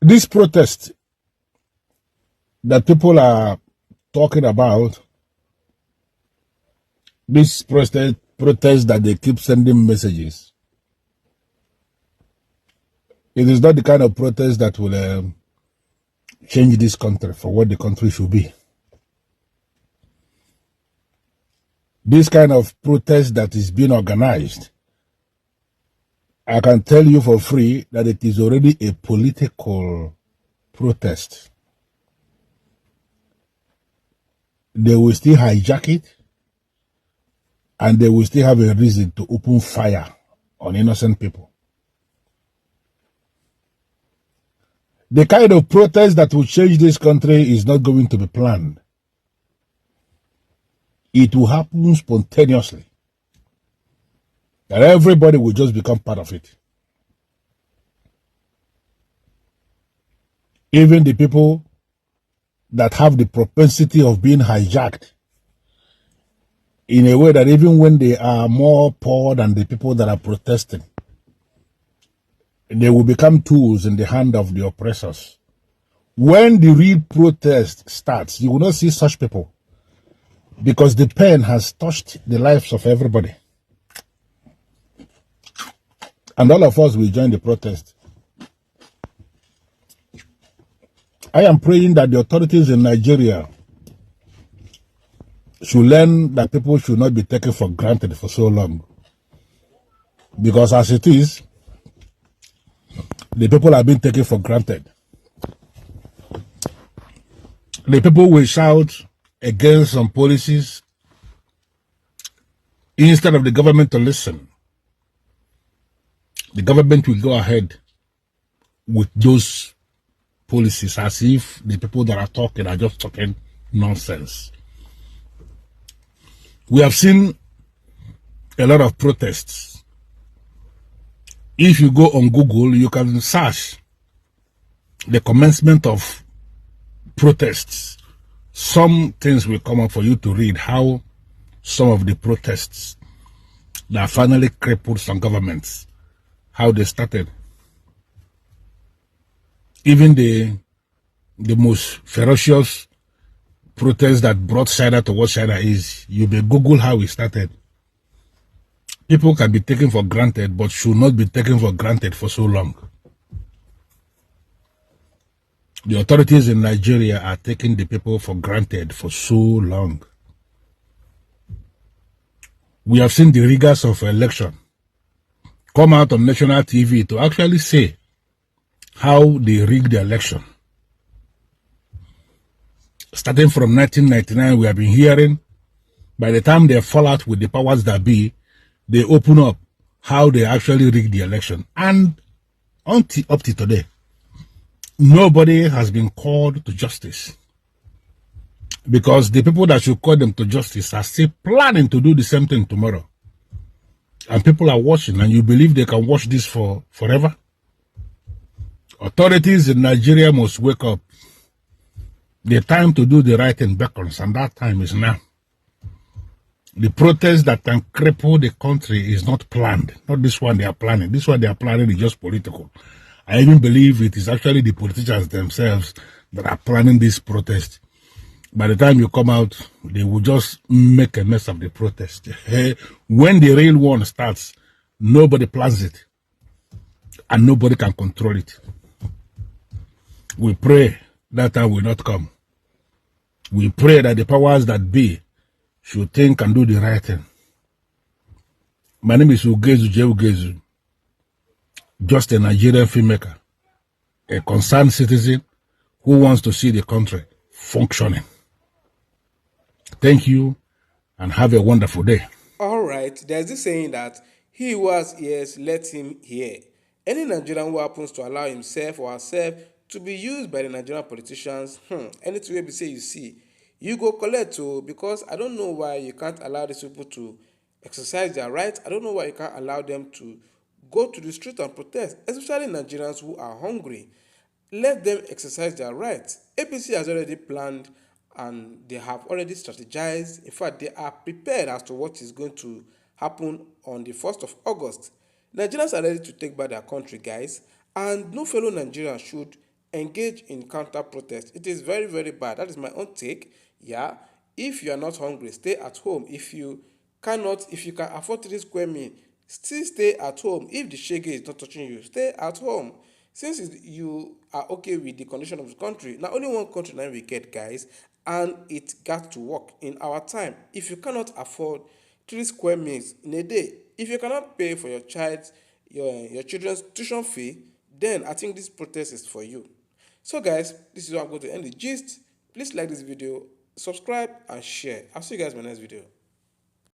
This protest that people are talking about, this protest that they keep sending messages, it is not the kind of protest that will change this country for what the country should be. This kind of protest that is being organized, I can tell you for free that it is already a political protest. They will still hijack it, and they will still have a reason to open fire on innocent people. The kind of protest that will change this country is not going to be planned. It will happen spontaneously. That everybody will just become part of it. Even the people that have the propensity of being hijacked in a way that even when they are more poor than the people that are protesting, they will become tools in the hand of the oppressors. When the real protest starts, you will not see such people because the pen has touched the lives of everybody. And all of us will join the protest. I am praying that the authorities in Nigeria should learn that people should not be taken for granted for so long. Because as it is, the people are being taken for granted. The people will shout against some policies instead of the government to listen. The government will go ahead with those policies as if the people that are talking are just talking nonsense. We have seen a lot of protests. If you go on Google, you can search the commencement of protests. Some things will come up for you to read how some of the protests that finally crippled some governments, how they started. Even the most ferocious protest that brought China to what China is, you may Google how it started. People can be taken for granted, but should not be taken for granted for so long. The authorities in Nigeria are taking the people for granted for so long. We have seen the rigors of election come out on national TV to actually say how they rigged the election. Starting from 1999, we have been hearing, by the time they fall out with the powers that be, they open up how they actually rigged the election. And up to today, nobody has been called to justice. Because the people that should call them to justice are still planning to do the same thing tomorrow. And people are watching, and you believe they can watch this forever? Authorities in Nigeria must wake up. The time to do the right thing beckons, and that time is now. The protest that can cripple the country is not planned. Not this one they are planning. This one they are planning is just political. I even believe it is actually the politicians themselves that are planning this protest. By the time you come out, they will just make a mess of the protest. When the real one starts, nobody plans it. And nobody can control it. We pray that time will not come. We pray that the powers that be should think and do the right thing. My name is Ugezu Ugezu, just a Nigerian filmmaker, a concerned citizen who wants to see the country functioning. Thank you and have a wonderful day. All right, there's this saying that he who has ears, let him hear. Any Nigerian who happens to allow himself or herself to be used by the Nigerian politicians, anything we say you see, you go collect o, because I don't know why you can't allow these people to exercise their rights. I don't know why you can't allow them to go to the street and protest, especially Nigerians who are hungry. Let them exercise their rights. APC has already planned and they have already strategized. In fact, they are prepared as to what is going to happen on the 1st of August. Nigerians are ready to take back their country, guys, and no fellow Nigerian should engage in counter protest. It is very, very bad. That is my own take. Yeah, if you are not hungry, stay at home. If you can afford 3 square meal, still stay at home. If the shege is not touching you, stay at home. Since you are okay with the condition of the country, now only one country now we get, guys, and it got to work in our time. If you cannot afford 3 square meals in a day, if you cannot pay for your children's tuition fee, then I think this protest is for you. So guys, this is how I'm going to end the gist. Please like this video, subscribe and share. I'll see you guys in my next video.